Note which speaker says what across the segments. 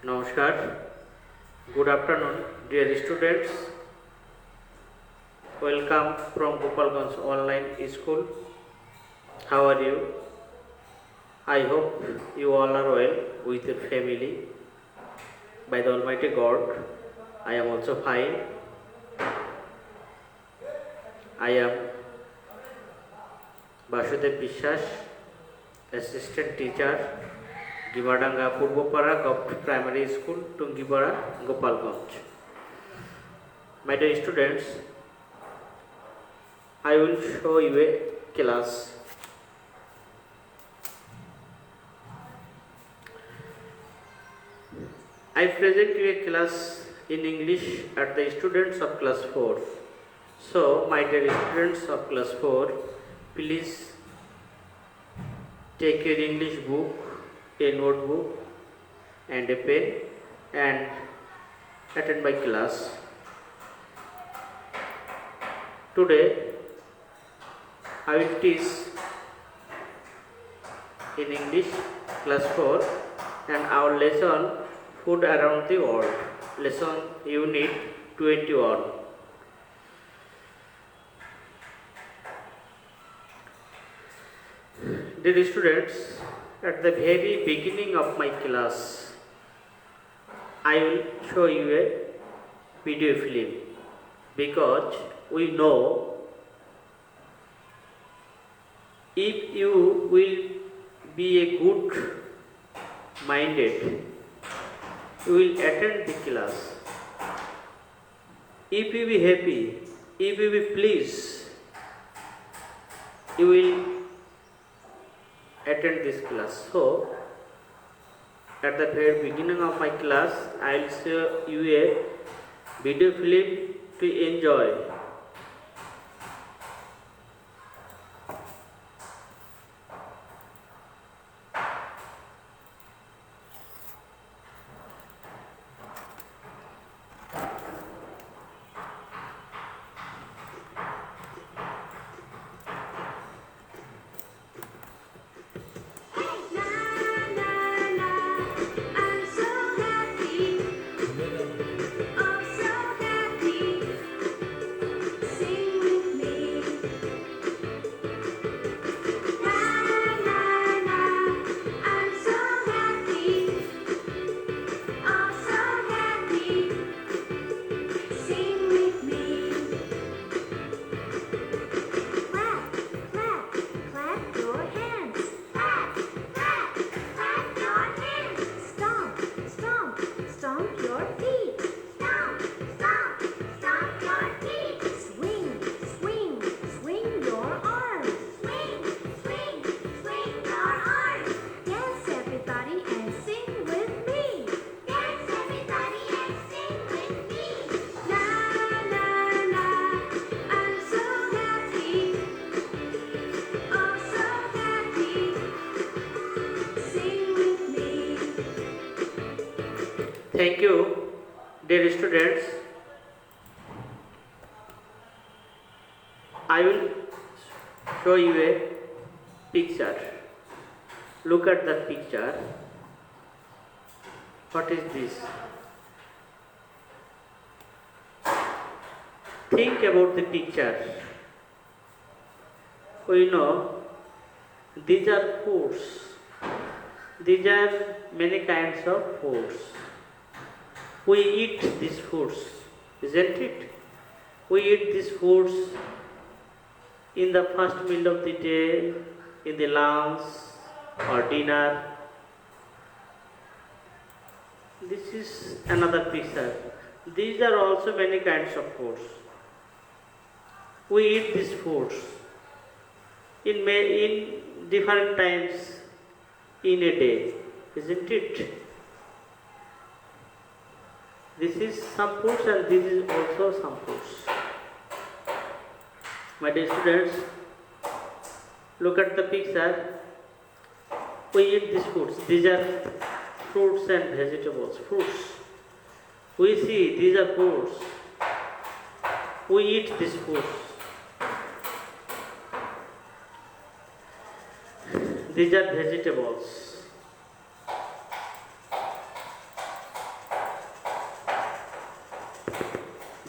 Speaker 1: Namaskar. Good afternoon, dear students. Welcome from Gopalganj Online School. How are you? I hope you all are well with your family. By the Almighty God, I am also fine. I am Basudev Bishwas, Assistant Teacher, Gimadanga Purbopara Primary School, Tungibara, Gopalganj. My dear students, I will show you a class. I present you a class in English at the students of class 4. So, my dear students of class 4, please take your English book, a notebook and a pen and attend my class. Today, I will teach in English class 4 and our lesson Food Around the World, lesson unit 21. Dear students, at the very beginning of my class, I will show you a video film because we know if you will be a good minded, you will attend the class. If you be happy, if you be pleased, you will attend this class. So, at the very beginning of my class, I will show you a video film to enjoy. Thank you, dear students. I will show you a picture. Look at the picture. What is this? Think about the picture. We know these are foods. These are many kinds of foods. We eat these foods, isn't it? We eat these foods in the first meal of the day, in the lunch or dinner. This is another picture. These are also many kinds of foods. We eat these foods in different times in a day, isn't it? This is some foods and this is also some foods. My dear students, look at the picture. We eat these foods. These are fruits and vegetables. Fruits. We see these are foods. We eat these foods. These are vegetables.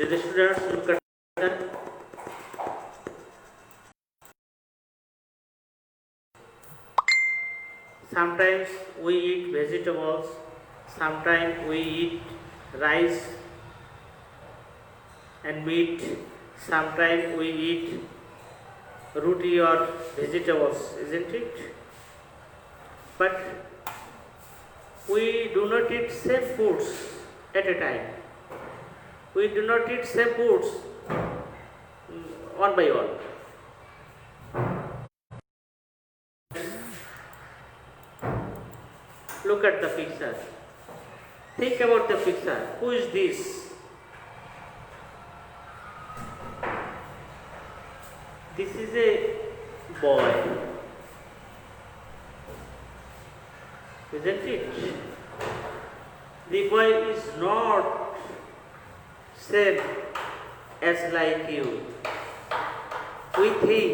Speaker 1: The students look at that. Sometimes we eat vegetables, sometimes we eat rice and meat, sometimes we eat roti or vegetables, isn't it? But we do not eat same foods at a time. We do not eat same foods one by one. Look at the picture. Think about the picture. Who is this? This is a boy. Isn't it? The boy is not same as like you. We think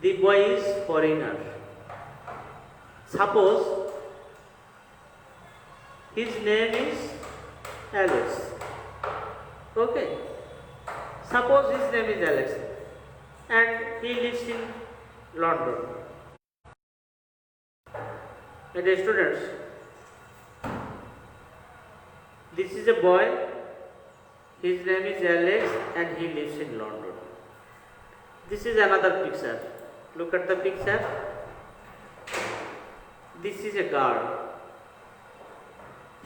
Speaker 1: the boy is foreigner. Suppose his name is Alex. Okay. Suppose his name is Alex and he lives in London. My dear students, this is a boy, his name is Alex and he lives in London. This is another picture. Look at the picture. This is a girl.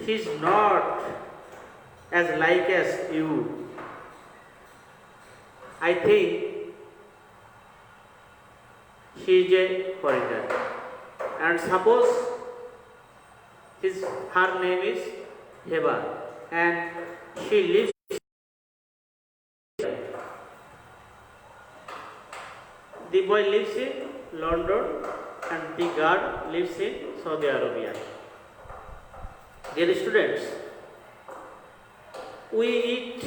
Speaker 1: She is not as like as you. I think she is a foreigner. And suppose her name is Heba and she lives the boy lives in London and the girl lives in Saudi Arabia. Dear students, we eat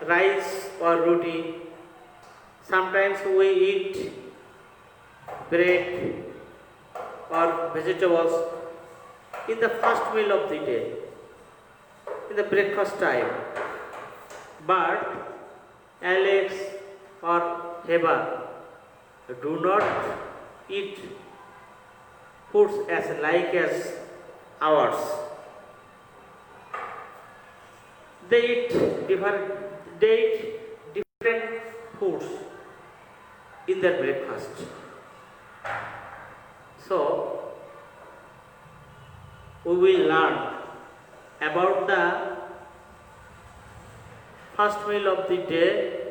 Speaker 1: rice or roti. Sometimes we eat bread or vegetables in the first meal of the day, in the breakfast time. But Alex or Heba do not eat foods as like as ours. They eat different foods in their breakfast. So we will learn about the first meal of the day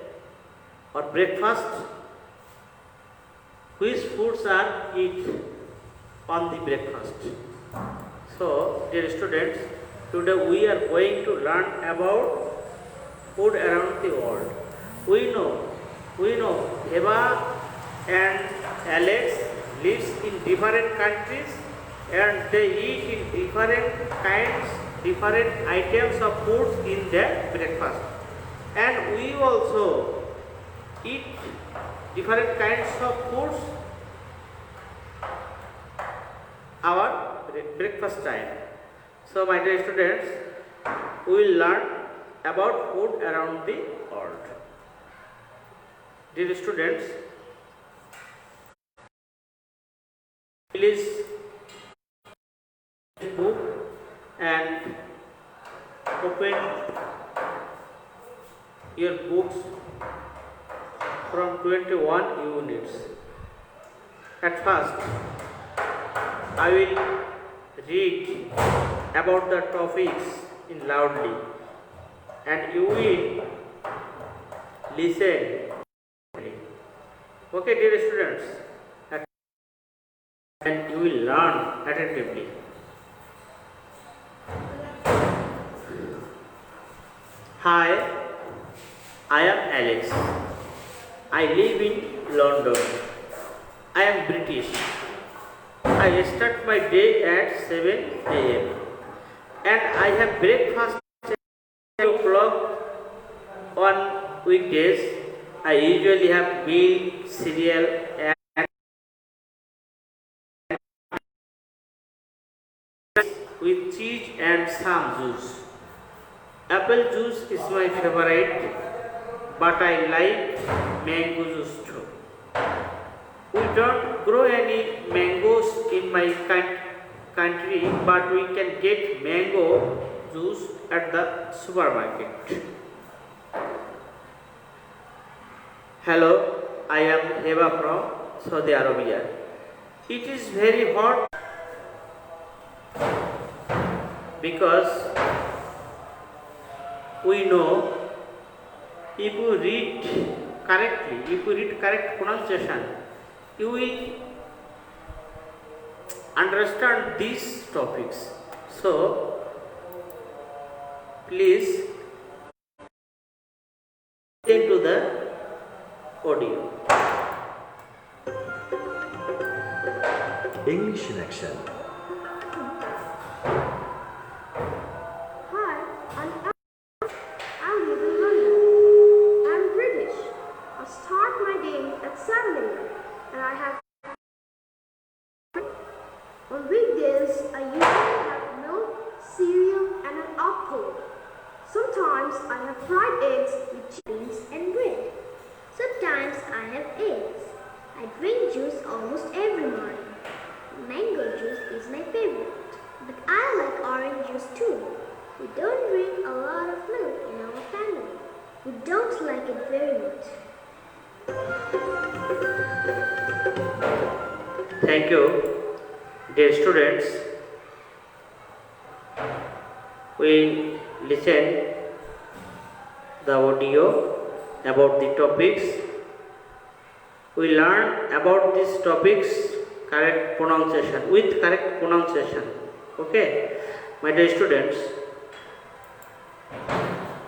Speaker 1: or breakfast, which foods are eaten on the breakfast. So, dear students, today we are going to learn about food around the world. We know Eva and Alex lives in different countries and they eat in different items of food in their breakfast. And we also eat different kinds of foods our breakfast time. So my dear students, we will learn about food around the world. Dear students, please book and open your books from 21 units. At first, I will read about the topics in loudly and you will listen. Okay, dear students, and you will learn attentively. Hi, I am Alex. I live in London. I am British. I start my day at 7 a.m. and I have breakfast at 8 o'clock on weekdays. I usually have milk, cereal and with cheese and some juice. Apple juice is my favorite, but I like mango juice too. We don't grow any mangoes in my country, but we can get mango juice at the supermarket. Hello, I am Heba from Saudi Arabia. It is very hot because we know if you read correctly, if you read correct pronunciation, you will understand these topics. So, please listen to the audio.
Speaker 2: English in action.
Speaker 3: Hi, I live in London. I'm British. I start my day at 7 a.m. and I have on weekdays I usually have milk, cereal and an apple. Sometimes I have fried eggs with cheese and bread.
Speaker 4: Sometimes I have eggs. I drink juice almost every morning. Mango juice is my favorite, but I like orange juice too. We don't drink a lot of milk in our family. We don't like it very much.
Speaker 1: Thank you, dear students. We listen the audio about the topics. We learn about these topics correct pronunciation with correct pronunciation. Okay, my dear students.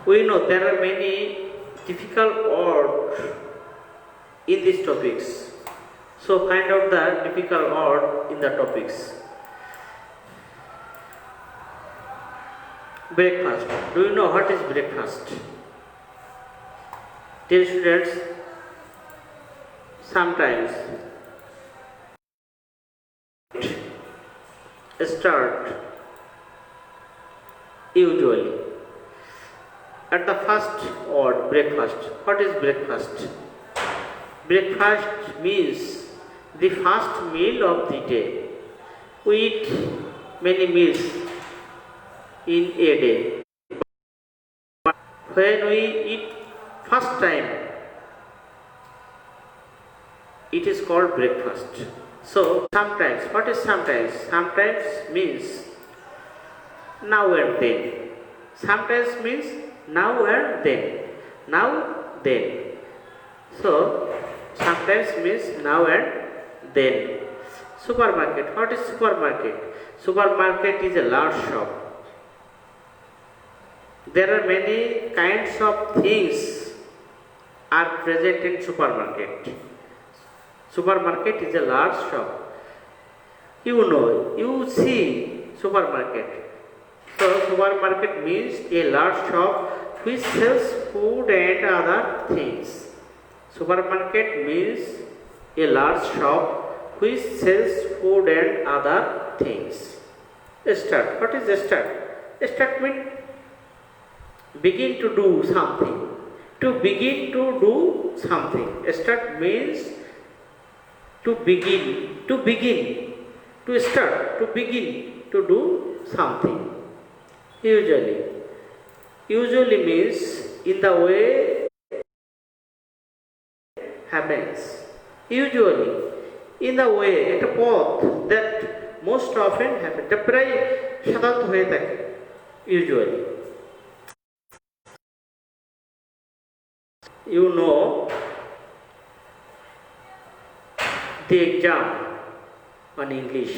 Speaker 1: We know there are many difficult words in these topics. So find out the difficult word in the topics. Breakfast. Do you know what is breakfast? Dear students, sometimes start usually at the first word breakfast. What is breakfast? Breakfast means the first meal of the day. We eat many meals in a day. But when we eat first time, it is called breakfast. So sometimes, what is sometimes? Sometimes means now and then. Sometimes means now and then. Now, then. So sometimes means now and then. Supermarket. What is supermarket? Supermarket is a large shop. There are many kinds of things are present in supermarket. Supermarket is a large shop. You know, you see supermarket. So supermarket means a large shop which sells food and other things. Supermarket means a large shop which sells food and other things. Start. What is start? Start means begin to do something. To begin to do something. Start means to begin. To begin. To start. To begin to do something. Usually. Usually means in the way happens. Usually, in the way, at a path that most often happens. প্রায় সাধারণত হয়ে থাকে usually. You know the exam on English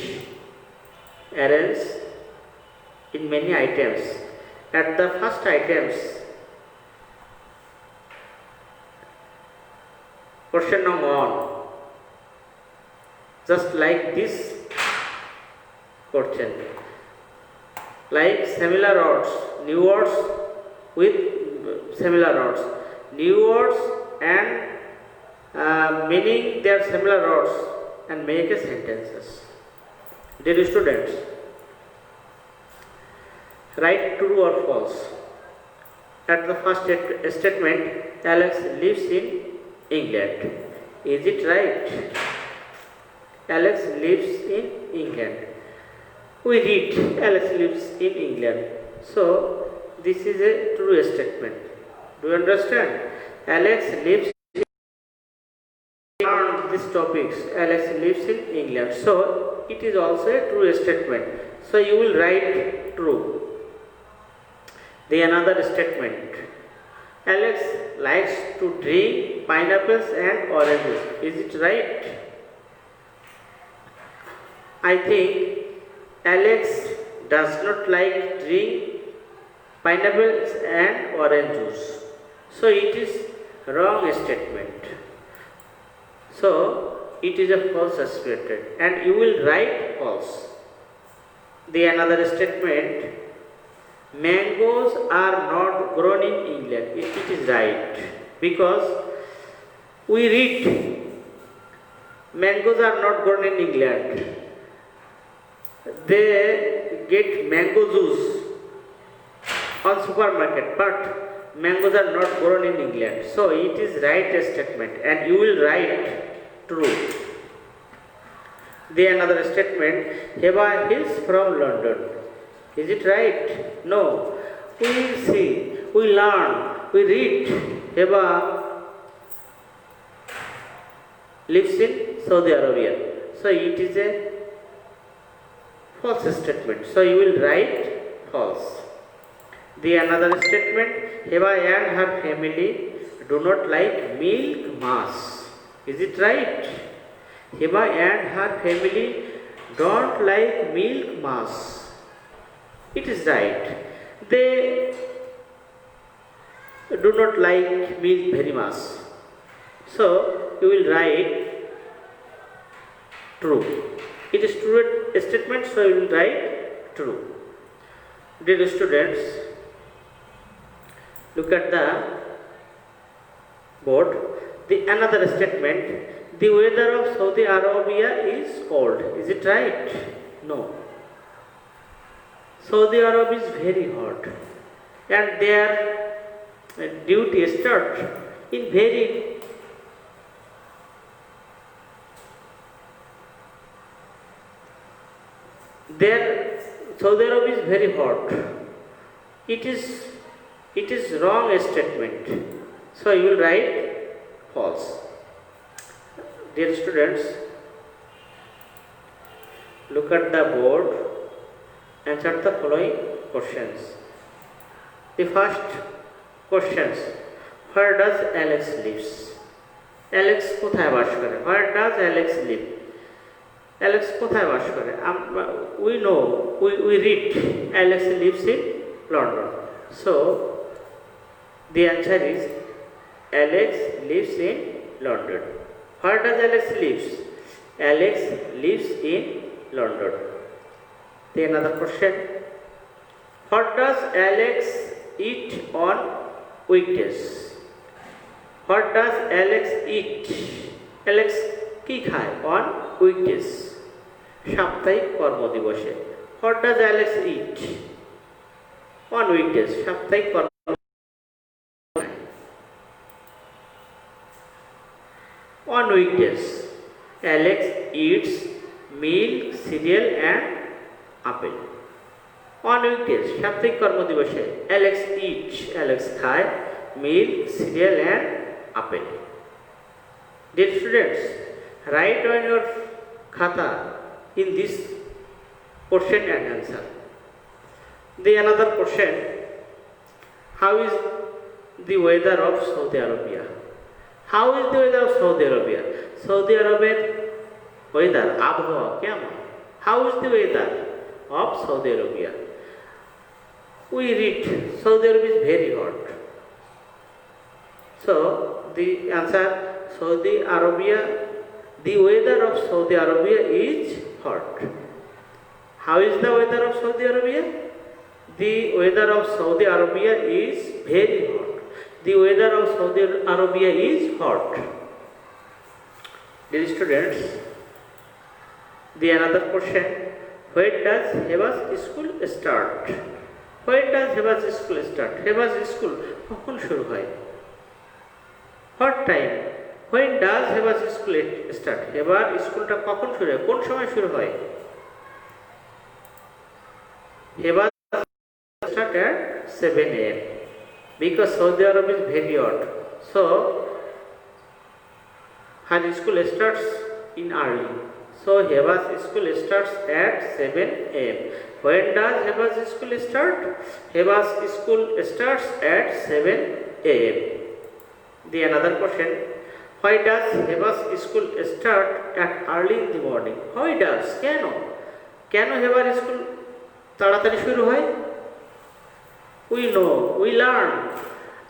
Speaker 1: arranges in many items. At the first items, question number 1, just like this question, like similar words, new words with similar words, new words and meaning their similar words and make a sentences. Dear students, write true or false. At the first statement, Alex lives in England. Is it right? Alex lives in England. We read Alex lives in England. So this is a true statement. Do you understand? Alex lives on these topics. Alex lives in England. So it is also a true statement. So you will write true. The another statement. Alex likes to drink pineapples and oranges. Is it right? I think Alex does not like drink pineapples and orange juice. So it is wrong statement. So it is a false statement and you will write false. The another statement, mangoes are not grown in England. It is right because we read mangoes are not grown in England. They get mango juice on supermarket, but mangoes are not grown in England. So it is right statement and you will write true. The another statement, Heba is from London. Is it right? No. We see, we learn, we read. Heba lives in Saudi Arabia. So it is a false statement. So you will write false. The another statement, Heba and her family do not like milk mass. Is it right? Heba and her family don't like milk mass. It is right. They do not like milk very much. So you will write true. It is true statement, so you will write true. Dear students, look at the board. The another statement, the weather of Saudi Arabia is cold. Is it right? No. Saudi Arabia is very hot and their duty starts in very their Saudi Arabia is very hot. It is wrong statement. So you will write false. Dear students, look at the board. Answer the following questions. The first questions, where does Alex lives? Alex কোথায় বাস করে? Where does Alex live? Alex কোথায় বাস করে? We know, we read Alex lives in London. So the answer is Alex lives in London. Where does Alex lives? Alex lives in London. The another question, what does Alex eat on weekdays? What does Alex eat? Alex কি খায় on weekdays? সাপ্তাহিক কর্মদিবসে। What does Alex eat on weekdays? সাপ্তাহিক কর্ম on weekdays, Alex eats milk, cereal and apple. On weekdays, সাপ্তাহিক কর্মদিবসে, Alex eats, Alex খায় milk, cereal and apple. Dear students, write on your khata in this question and answer. The another question, how is the weather of Saudi Arabia? How is the weather of Saudi Arabia? Saudi Arabian weather, আবহাওয়া কেমন? How is the weather of Saudi Arabia? We read Saudi Arabia is very hot. So the answer, Saudi Arabia, the weather of Saudi Arabia is hot. How is the weather of Saudi Arabia? The weather of Saudi Arabia is very hot. The weather of Saudi Arabia is hot. Dear students, the another question, when does Heba's school start? When does Heba's school start? Heba's school কখন শুরু হয়? What time? When does Heba's school start? Haber স্কুলটা কখন শুরু হয়? কোন সময় শুরু হয়? Heba start at 7 a.m. because Saudi Arabia is very hot. So her school starts in early. So Heba's school starts at 7 a.m. When does Heba's school start? Heba's school starts at 7 a.m. The another question. Why does Heba's school start at early in the morning? Why does? কেন Haber school তাড়াতাড়ি শুরু হয়? We know, we learn.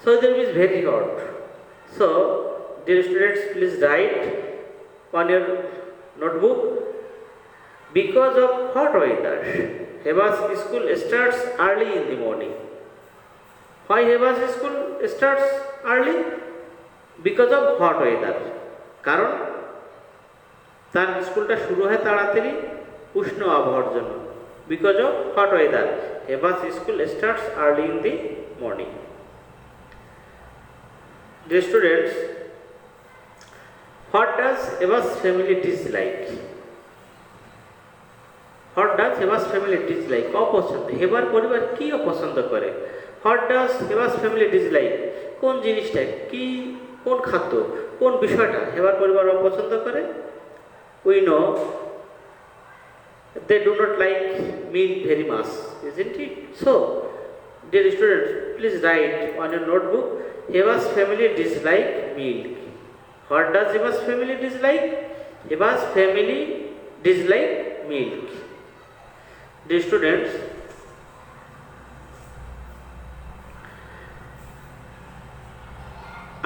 Speaker 1: So there is very hot. So dear students, please write on your notebook, because of hot weather Heba's school starts early in the morning. Why Heba's school starts early? Because of hot weather. কারণ তার স্কুলটা শুরু হয় তাড়াতাড়ি উষ্ণ আবহাওয়ার জন্য। Because of hot weather Heba's school starts early in the morning. Dear students, what does Heba's family dislike? What does Heba's family dislike? অপছন্দ। হেবার পরিবার কি অপছন্দ করে? What does Heba's family dislike? কোন জিনিসটা, কি কোন খাদ্য, কোন বিষয়টা হেবার পরিবার অপছন্দ করে? We know they do not like meat very much, isn't it? So, dear students, please write on your notebook, Heba's family dislike milk. What does Heba's family dislike? Heba's family dislike milk. Dear students,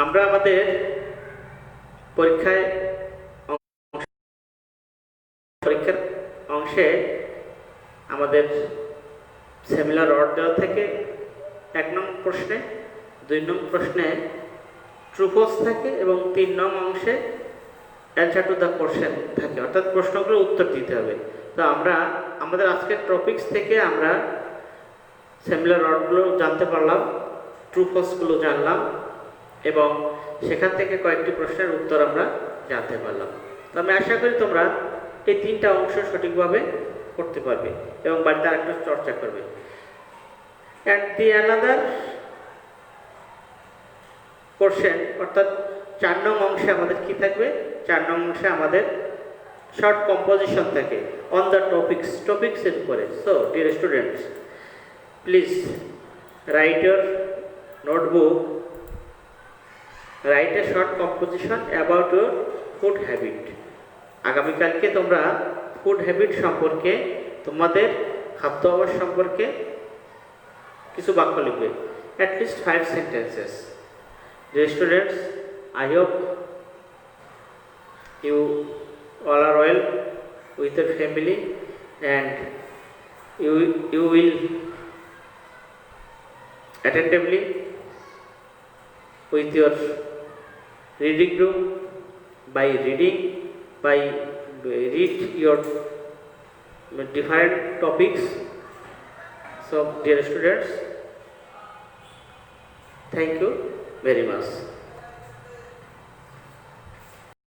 Speaker 1: আমরা আমাদের পরীক্ষার অংশে আমাদের similar rod দেওয়া থেকে 1 নং প্রশ্নে, 2 নং প্রশ্নে ট্রু ফলস থাকে এবং 3 নং অংশে অ্যান্সার টু দ্য কোশ্চেন থাকে, অর্থাৎ প্রশ্নগুলোর উত্তর দিতে হবে। তো আমরা আমাদের আজকের টপিকস থেকে আমরা সিমিলার রডগুলো জানতে পারলাম, ট্রু ফলসগুলো জানলাম এবং সেখান থেকে কয়েকটি প্রশ্নের উত্তর আমরা জানতে পারলাম। তো আমি আশা করি তোমরা এই 3টা অংশ সঠিকভাবে করতে পারবে এবং বাড়িতে আরেকটু চর্চা করবে। অ্যান্ড দি অ্যানাদার কোশ্চেন, অর্থাৎ 4 নং অংশে আমাদের কি থাকবে? 4 নং অংশে আমাদের শর্ট কম্পোজিশন থাকে অন দ্য টপিক্সের উপরে। So dear students, please write your notebook, write a short composition about your food habit. আগামীকালকে তোমরা ফুড হ্যাবিট সম্পর্কে, তোমাদের খাদ্য অভ্যাস সম্পর্কে কিছু বাক্য লিখবে, at least 5 sentences. Dear students, I hope you all are well with your family and you will attentively with your reading room by reading, by read your different topics. So dear students, thank you very much.